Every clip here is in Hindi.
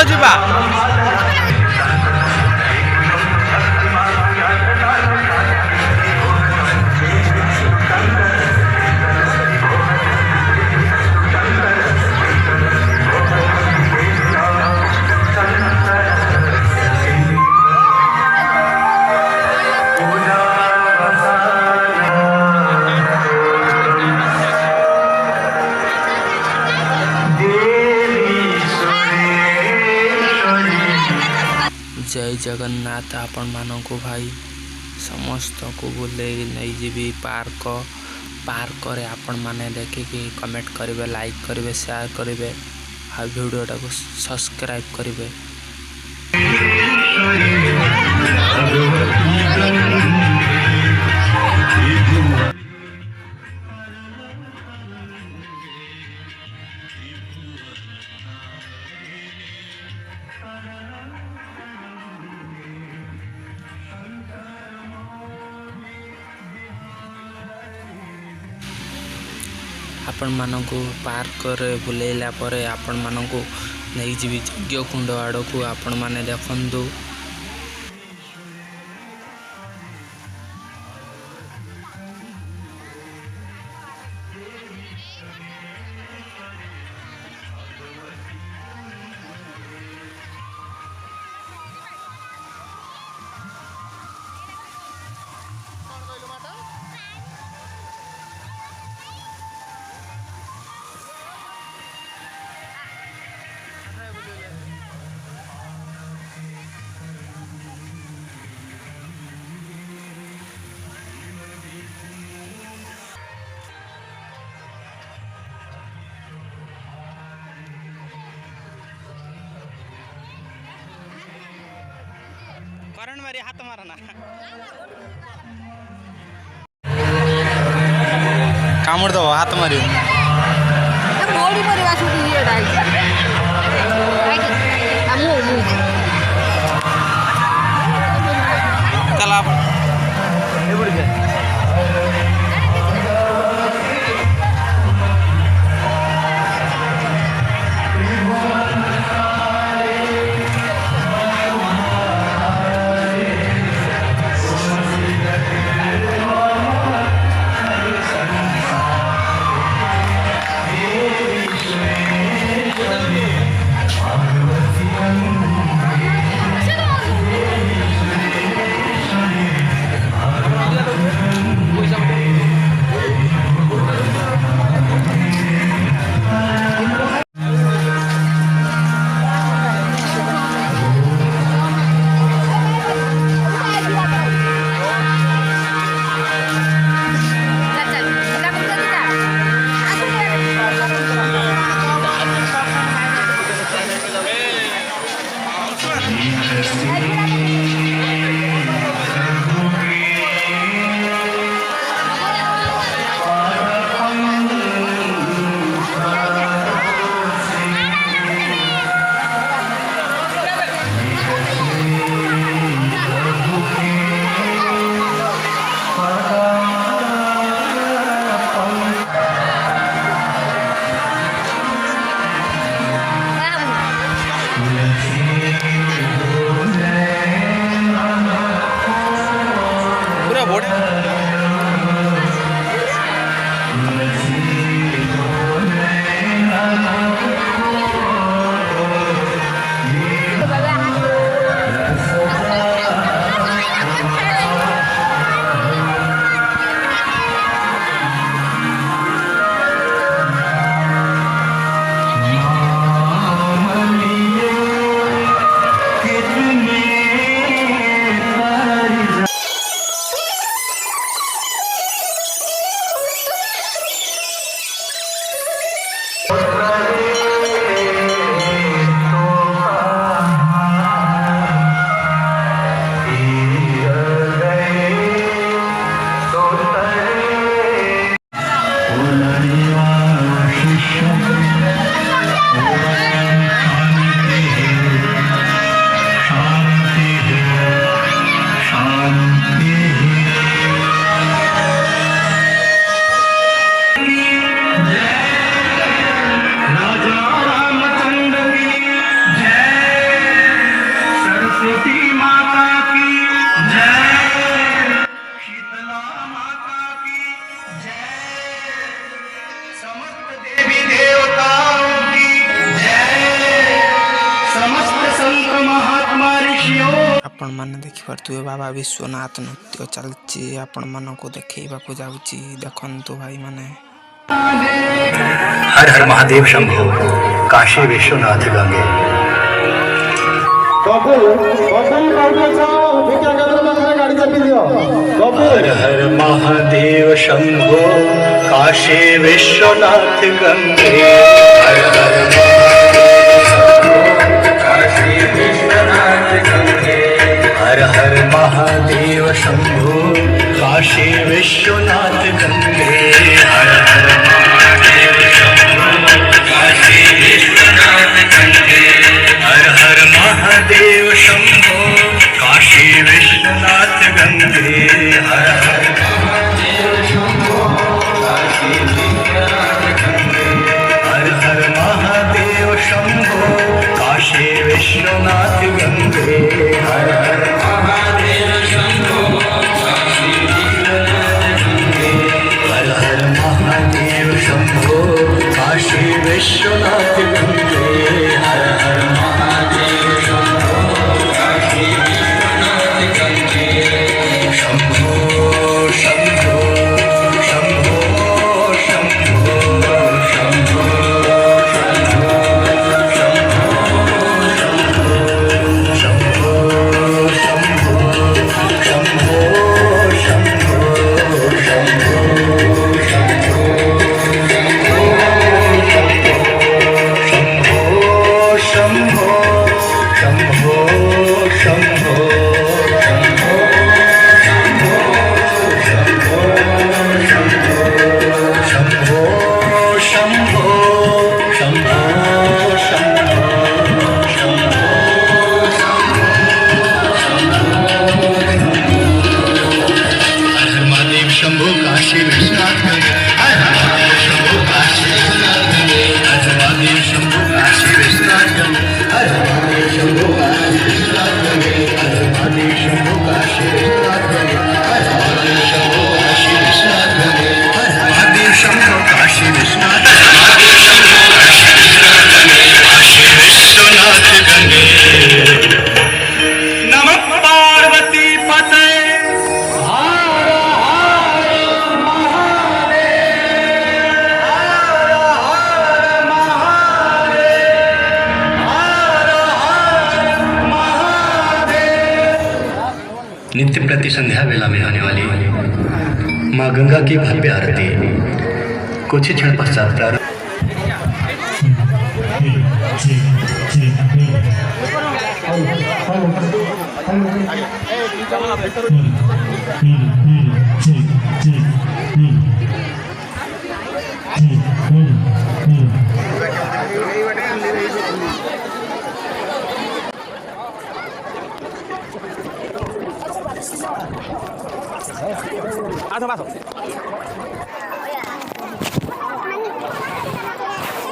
ଯିବା। जय जगन्नाथ। आपण मानक भाई समस्त को बुले नहीं जी पार्क पार्क रे आपण माने देखिकी कमेंट करेंगे, लाइक करेंगे, शेयर करेंगे और वीडियोटा को सब्सक्राइब करेंगे। आपण मानक पार्क रे बुलेला परे आपण मानक नहीं जी यज्ञ कुंड आड़ को आपण माने देखंदु। करण मारी हाथ मारना कामड़ दो हाथ मारी बॉडी पर वासु ये डाल चला आपण मैंने देखिपे बाबा विश्वनाथ नृत्य चलती आपण मान को देखा जाऊँगी देखु भाई मैंने हर हर महादेव शंभो काशी विश्वनाथ गंगे हर हर महादेव शंभो काशी विश्वनाथ गंगे हर हर महादेव शंभो काशी विश्वनाथ गंगे हर हर महादेव शंभो काशी विश्वनाथ गंगे हर हर महादेव शंभो काशी विश्वनाथ गंगे हर हर महादेव शंभो काशी विश्वनाथ गंगे हर हर महादेव शंभो काशी विश्वनाथ गंगे हर हर महादेव शंभो काशी विश्वनाथ गंगे हर हर महादेव शंभो काशी विश्वनाथ गंगे हर हर महादेव शंभो काशी विश्वनाथ गंगे शंभो शंभो शंभो शंभो शंभो नित्य प्रति संध्या वेला में आने वाली माँ गंगा की भव्य आरती कुछ क्षण पश्चात प्रारंभ।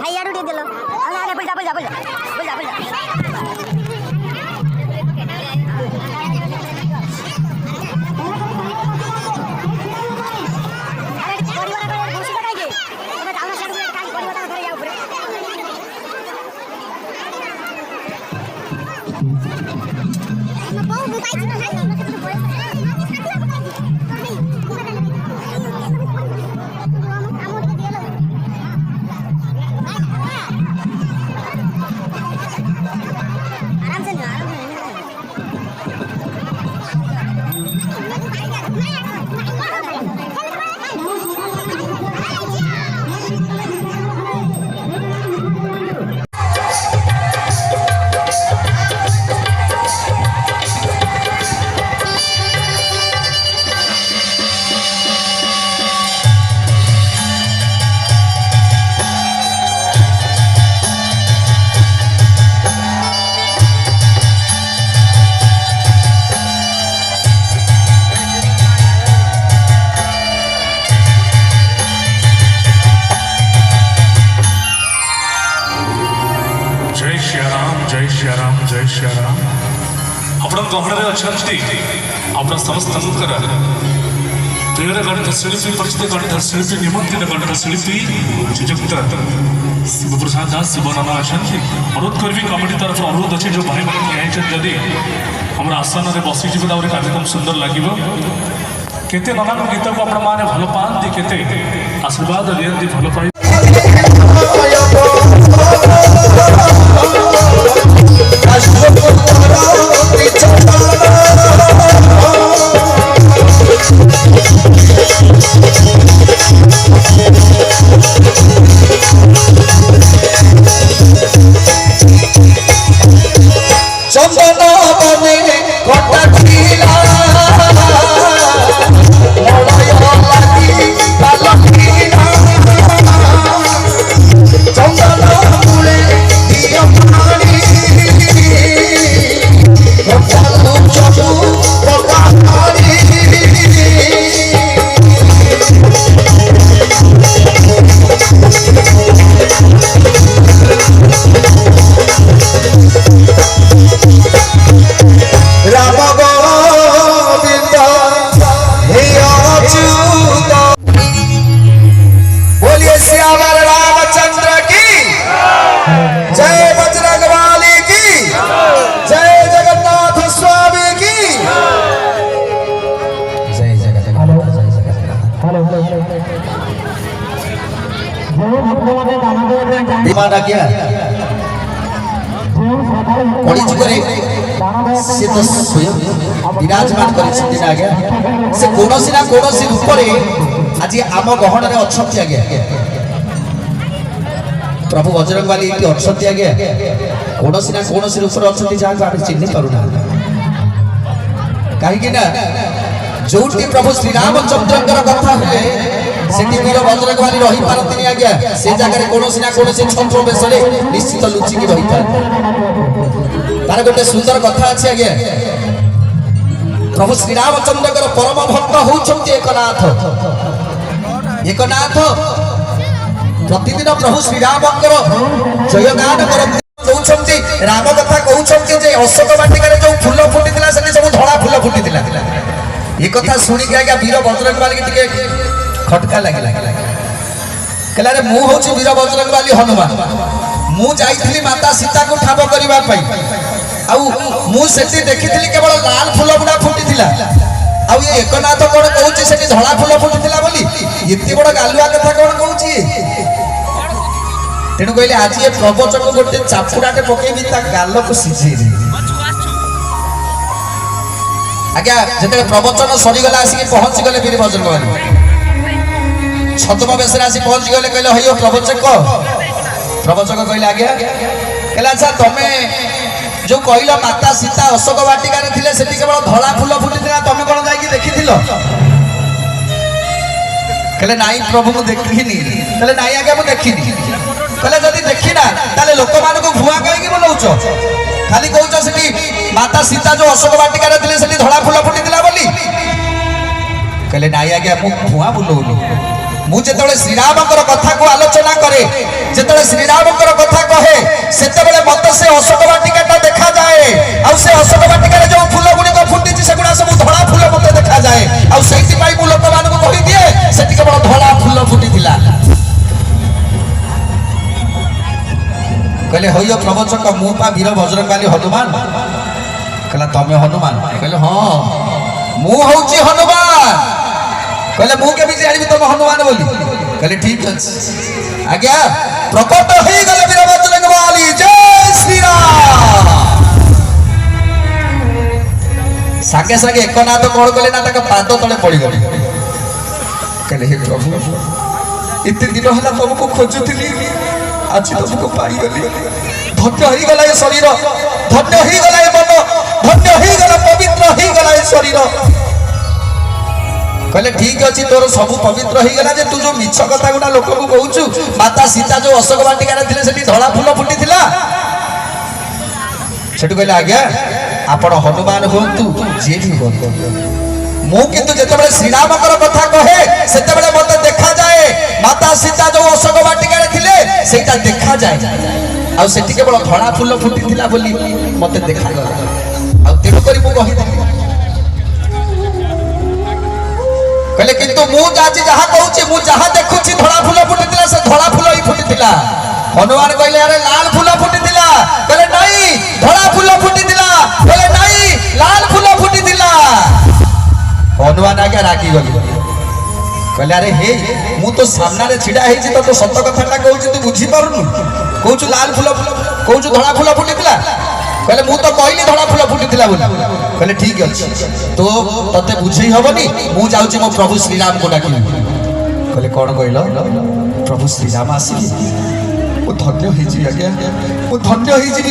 Hai aduh dia dulu. Ada जय श्रीराम आपण गहणे अच्छा आपण समस्त प्रिय कंठशिल्पी परिचित कंठशिल्पी निमंत्रित कंठशिल्पी श्रीजुक्त शिवप्रसाद दास शिवनाना अच्छा अनुरोध करी कमिटी तरफ अनुरोध अच्छे जो भाई मैंने जदि आम आसन में बसीजी कार्यक्रम सुंदर लगे केते नाना गीत को आपण मैंने भल पाती केते आशीर्वाद दिखती भल पाई विराजमान कर से कौन ना कौन रूप आज आम गहन अच्छा आज्ञा प्रभु बजरंगबाली ये अच्छा आज्ञा कौन ना कौन रूप अच्छा जहाँ आम चिन्ह पारुना कहीं जो प्रभु श्रीरामचंद्र कथा हुए सेठी वीर बजरंगबाली रही पारती आज्ञा से जगह कौन ना कौन छत्र बेश निश्चित लुचिकी रही पार तार गोटे सुंदर कथा अच्छे आज्ञा प्रभु श्रीरामचंद्र परम भक्त होउछंती एकनाथ एकनाथ प्रतिदिन प्रभु श्रीरामकर जयगान करछंती राम कथा कहउछंती जे अशोक वाटिका जो फूल फुटिला से सब धड़ा फूल फुटिला ये कथा सुनी के आज्ञा वीर बजरंगबाली के खटका लगे कहला रे मु होछि वीर बजरंगबाली हनुमान मु जाइथिली माता सीता को ठाब करबा पई आउ मु सेठी देखिथिली केवल लाल फूल गुडा फुटिथिला आउ ये एकनाथ कोन कहउछि सेठी धळा फूल फुटिथिला बोली एते बड़ गालुआ कथा कोन कहउछि तेनु कहले आज ये प्रवचन गोटे चापुडाटे पकेबी ता गाल को सिझे दे आज्ञा जते प्रवचन सरी गला आसी पहुंच गले वीर बजरंगबाली छतम बेसरे आसी पहुंच गले कहले हयो प्रवचक कहले आज्ञा कहला अच्छा तमे जो कहल माता सीता अशोक वाटिका रे से केवल धड़ा फूल फुटिला तुम कौन जाकि देखिथिल कहले नाई प्रभु मु देखिनी कहले नाई आगे मु देखिनी कहले जदि देखिना ताले लोक मान को भुआ कहि बोलौछ खाली कहउछ सेठी माता सीता जो अशोक वाटिका रे सेठी धड़ा फूल फुटिला बोली कहले नाई आगे मु भुआ बोलौनी मु जेतबे श्रीरामकर कथा को आलोचना करे जेतबे श्रीरामकर कथा कहे सेतबे मत से अशोक वाटिका देखा जाए आ से अशोक वाटिका जो फूल गुडी को फुटी से गुडा सब धड़ा फूल मते देखा जाए आ सेति पाई मु लोक मान को कहि दिए सेति केवल धड़ा फूल फुटीथिला कहले होयो प्रवचक मु पा वीर बजरंगबाली हनुमान कहला तमे हनुमान कहले हां मु होची हनुमान कहले मु के भी जानिबी तुम हनुमान बोली कहले ठीक अछि आज्ञा प्रकट होई गले वीर बजरंगबाली जय श्री राम सागे सागे एकनाथ कोण कले ना तक पाद तळे पड़ी गले कहले हे प्रभु इतने दिन होला तुमको खोजुथिली आज तुमको पाई गली धन्य होई गला ये शरीर धन्य होई गला ये मन धन्य होई गला पवित्र होई गला ये शरीर कहले ठीक अच्छी तोर सब पवित्र हो गला जे तू जो मिछ कथा गुडा लोक को कहउछु माता सीता जो अशोक वाटिका रे थिले सेठी धड़ा फूल फुटिथिला सेठु कहले आज्ञा आपण हनुमान होंतु जे भी हो मु किंतु जेतबे श्रीरामकर कथा कहे सेतबे मते देखा जाए माता सीता जो अशोक वाटिका रे थिले सेटा देखा जाए आ सेठी केवल धड़ा फूल फुटिथिला बोली मते देखा गला आ तेनु करी मु कहि कहले किंतु मु आज जहा कहूची मु जहा देखुची धड़ा फूल फुटिथिला से धड़ा फूल ही फुटिथिला। हनुमान कहले अरे लाल फूल फुटिथिला कहले नहीं धड़ा फूल फुटिथिला कहले नहीं लाल फूल फुटिथिला। हनुमान आगे रागी गली कहले अरे हे मु तो सामने रे छिड़ा हेछि तो सत्य कथाटा कहूची तू बुझी पारुनु कहूछु लाल फूल कहूछु धड़ा फूल फुटिथिला कहले मु तो कहली धड़ा फूल फुटिथिला बोली कहले ठीक अछि तो तते बुझई हबनी मु जाउची मो प्रभु श्री राम को डाकी कहले कोन कहलो प्रभु श्री राम आसी ओ धन्य हेछि आज्ञा ओ धन्य हेछि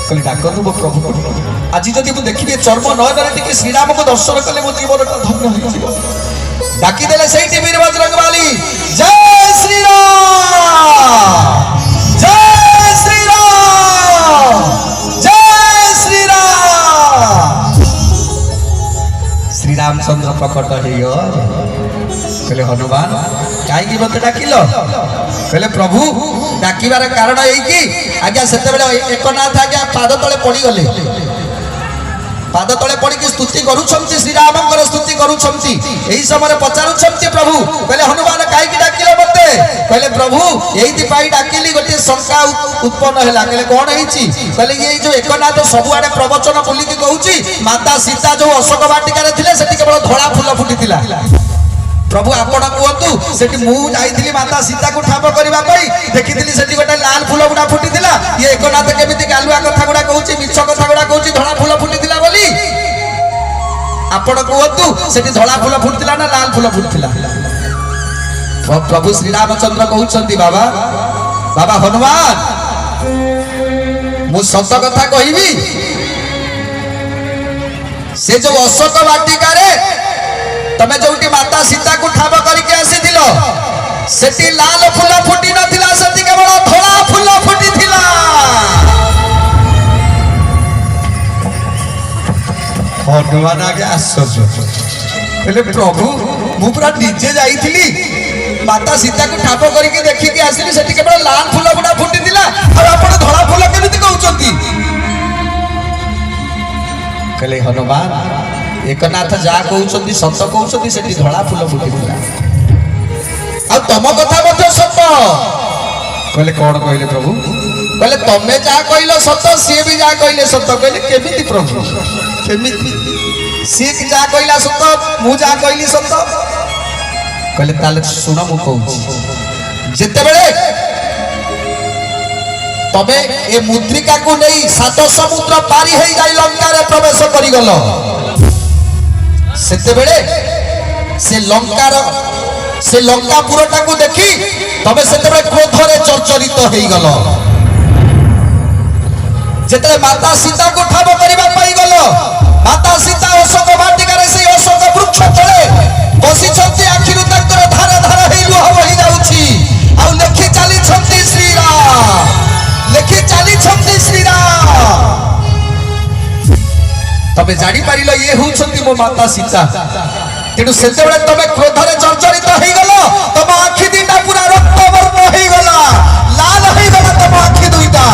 कहले डाकनु मो प्रभु आज जदि मु देखिबे चर्म नयन रे टिके श्री राम को दर्शन कले मो जीवनटा धन्य हेछि डाकी देले सेठी वीर बजरंगबली जय श्री राम जय श्री राम जय श्री राम। श्री रामचंद्र प्रकट हो कहले हनुमान कहीं मत डाकिल कहले प्रभु डाकिबार कारण यही आज्ञा से एकनाथ आज्ञा पाद तले पड़ी गले पाद तले पड़ी स्तुति करुछंती श्री रामंकर स्तुति करुछंती एही समय पचारुछंती प्रभु कहले हनुमान काई डाकिल मते कहले प्रभु एही पाई डाकिली गोटे शंका उत्पन्न हैला कहले कोन हेछि कहले ये जो एकनाथ सब आडे प्रवचन बोली कि कहूची माता सीता जो अशोक वाटिका रे थिले सेठी केवल धड़ा फूल फुटिथिला प्रभु आपण कहतु सेठी मु जाईथिली माता सीता को ठाप करबा पई देखिथिली सेठी गोटे लाल फूल गुडा फुटिथिला ये एकनाथ केमिति गालुआ कथा गुडा कहूची मिछ कथा गुडा कहूची धड़ा फूल फुटिथिला बोली आपण कहतु सेठी धड़ा फूल फुटिथिला ना लाल फूल फुटिथिला। प्रभु श्री रामचंद्र कहउछंती बाबा बाबा हनुमान मु सत कथा कहिबी से जो अशोक वाटिका रे तमे जोटी माता सीता को ठाब करके आसीथिलो सेठी लाल फूल फुटी नथिला सेठी केवल धड़ा फूल फुटिथिला। हनुमान आगे आश्चर्य कहले प्रभु मु पूरा निजे जाईथिली माता सीता को ठाप करके देखिके आसिली सेठी केवल लाल फूल गुडा फुटिथिला और आपण धड़ा फूल केमिति कहउचंती कहले हनुमान एकनाथ जा कहउचंती सत कहउचंती सेठी धड़ा फूल फुटिथिला आ तम कथा मते सत कहले कोन कहले प्रभु कहले तमे जा कहलो सत से भी जा कहले सत कहले केमिति प्रभु केमिति से जा कहला सत मु जा कहली सत कहले ताले सुन मु कहूची जेते बेले तबे ए मुद्रिका को नहीं सात समुद्र पारी हे जाई लंका रे प्रवेश करि गलो सेते बेले से लंकापुरटा को देखी तबे सेते बेले क्रोध रे चर्चरित हेई गलो जेते माता सीता को ठाब करिबा पाई गलो माता सीता अशोक वाटिका रे से अशोक वृक्ष तले बसी छंती आखिरु तकर धार धार हेई लुह बही जाउची आ लेखि चाली छंती श्री राम लेखि चाली छंती श्री राम तबे जानि पारिलो ये होउछंती मो माता सीता तेनु सेते बेले तबे क्रोध रे चर्चरित हेई गलो तब आखि दिटा पूरा रक्त वर्ण हेई गला लाल हेई गला तब आखि दुईटा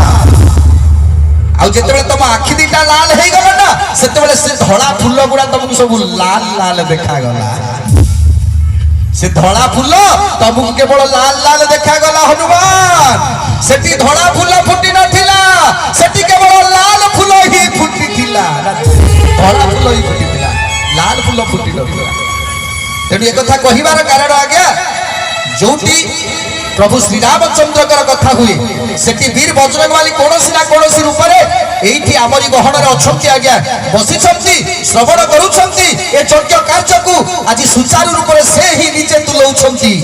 आ जेते बेले तब आखि दिटा लाल हेई गला ना सेते बेले से धड़ा फूल गुडा तुमको सब लाल लाल देखा गला से धड़ा फूल तुमको केवल लाल लाल देखा गला हनुमान सेठी धड़ा फूल फुटी नथिला सेठी केवल लाल फूल ही फुटी थिला धड़ा फूल ही फुटी थिला लाल फूल फुटी नथिला तेणु एक कथा कहिबार कारण आज्ञा जोटी प्रभु श्री रामचंद्र कथा हुए सेठी वीर बजरंगबली कोनोसी ना कोनोसी रूप रे एठी हमरी गहन रे अछंती आज्ञा बसी छंती श्रवण करूछंती ए यज्ञ कार्य को आज सुचारू रूप रे से ही नीचे तुलौछंती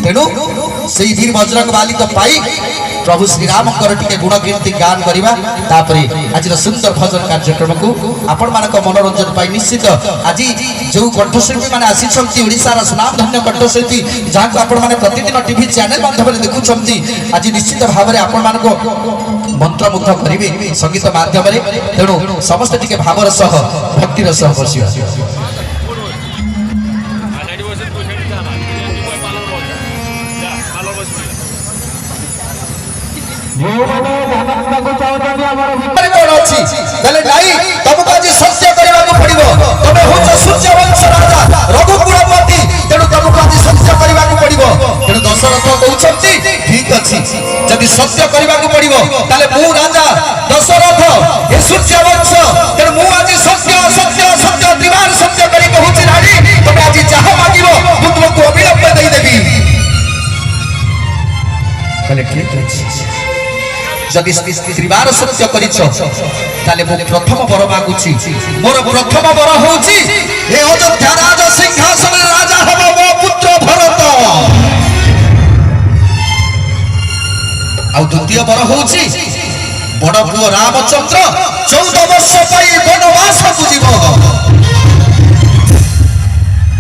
तेणु से वीर बजरंगबली तो पाई प्रभु श्री राम टिके गुण कीर्ति गान करवा तापरे आज सुंदर भजन कार्यक्रम को आपण मानक मनोरंजन पाई निश्चित आज जो कंठशिल्पी माने आसी ओडिशार सुनाम धन्य कंठशिल्पी जहाँ को आपण माने प्रतिदिन टीवी चैनल माध्यम देखुंती आज निश्चित भाव में आपण मानक मंत्रमुग्ध करेंगे संगीत माध्यम तेणु समस्त टिके भावर सह भक्तिर सह बसिया तुमको आज सत्य करने पड़ो तुम हूँ जदि त्रिबार सत्य करिछ ताले मो प्रथम वर मागुछि मोर प्रथम वर होछि ए अयोध्या राज सिंहासन राजा हबो मो पुत्र भरत आ द्वितीय वर होछि बड़ पुओ रामचंद्र 14 वर्ष पई वनवास को जीव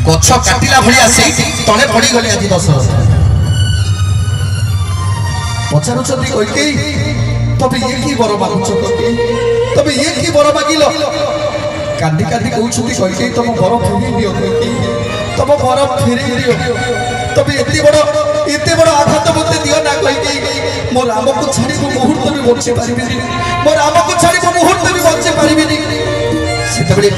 गछ काटिला भलिया से तळे पड़ी गले आज दशरथ पचारुचंदी कइके तबे ये की बर मागुछ तबे ये की बर मागिलो कांदी कांदी कहउछुती कइके तम बर फेरि दियो कइके तम बर फेरि दियो तबे एते बड़ आघात मते दियो ना कइके मो राम को छाड़ी को मुहूर्त भी बचे पारिबेनी मो राम को छाड़ी को मुहूर्त भी बचे पारिबेनी सेतबेले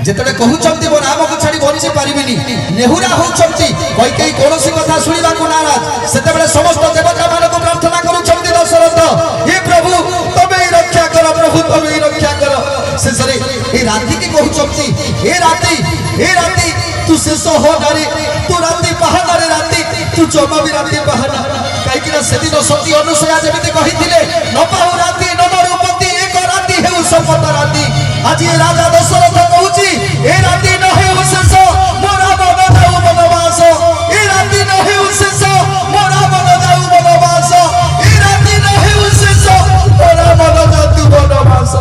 जेतले कहउछंती मो राम को छाड़ी बचे पारिबेनी नेहुरा होउछंती कइके कोनोसी कथा सुनिबा को नाराज सेतबेले समस्त देवता मान को प्रार्थना करूछंती दशरथ हे प्रभु तबे रक्षा कर प्रभु तबे रक्षा कर शेषरे ए राति के कहउछंती हे राति तू शेष हो नारे तू राति पहाड़े राति तू जमा भी राति पहाड़ा कहीं ना से दिन सती अनुसया जेमिति कहिथिले न पाहु राति न नरुपति एक राति हेउ शपथ राति आज ये राजा दशरथ कहूची ए राति न हेउ शेष मोरा मन जाऊ वनवास ए राति न हेउ शेष मोरा मन जाऊ वनवास ए राति न हेउ शेष मोरा मन जाऊ वनवास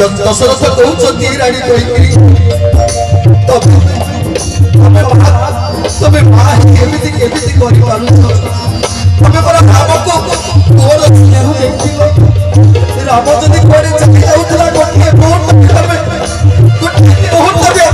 दशरथ कहउछंती रानी कहिकरी तबे मां केमिति करि पारु तबे पर राम को तोर स्नेह देखिलो राम जदि कोरे चली जाउतला गोटे मोट तबे गोटे मोट तबे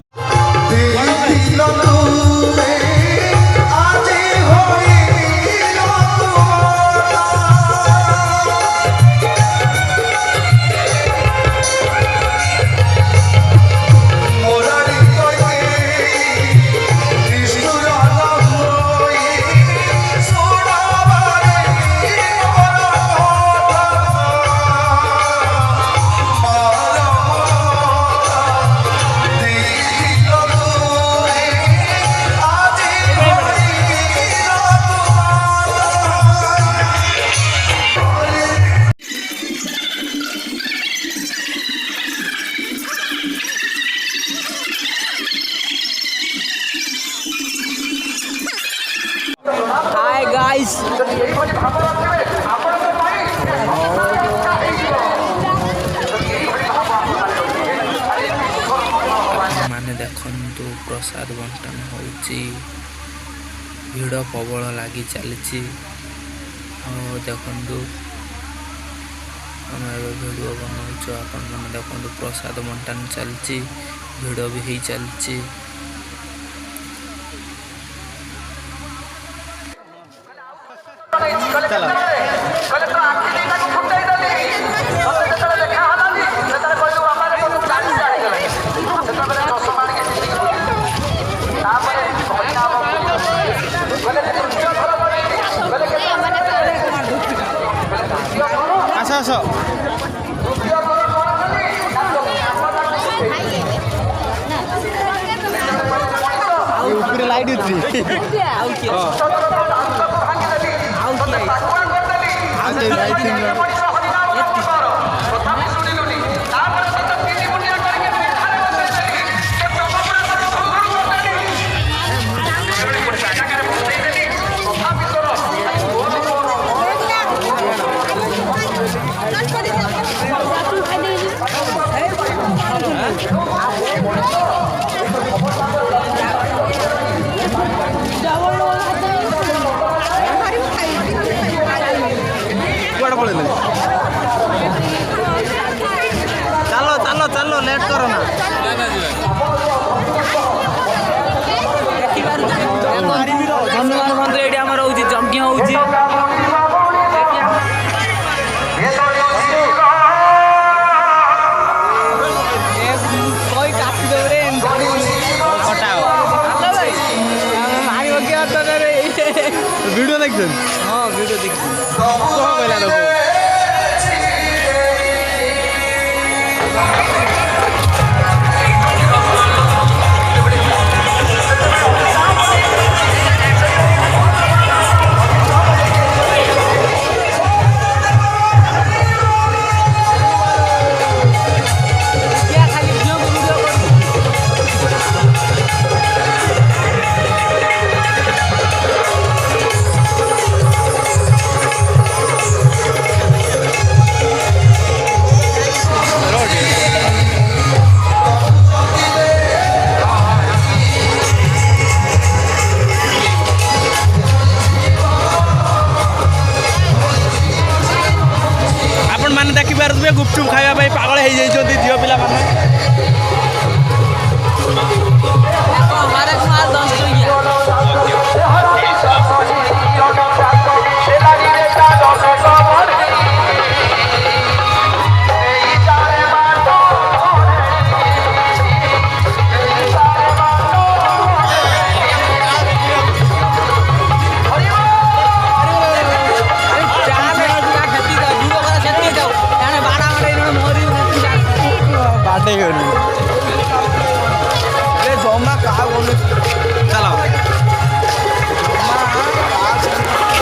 ମାନେ ଦେଖନ୍ତୁ ପ୍ରସାଦ ବଣ୍ଟନ ହେଉଛି। ଭିଡ଼ ପ୍ରବଳ ଲାଗି ଚାଲିଛି। ଆଉ ଦେଖନ୍ତୁ ଆମେ ଏବେ ଭିଡ଼ିଓ ବନାଉଛୁ, ଆପଣମାନେ ଦେଖନ୍ତୁ ପ୍ରସାଦ ବଣ୍ଟନ ଚାଲିଛି, ଭିଡ଼ ବି ହେଇ ଚାଲିଛି। लाइट चलो चलो चलो लेट करो ना धन्यवाद बंधु ये आम रोच यज्ञ हो वीडियो देख हाँ वीडियो देख देखिए गुपचुप खाया पागल हो झील पिला बाटे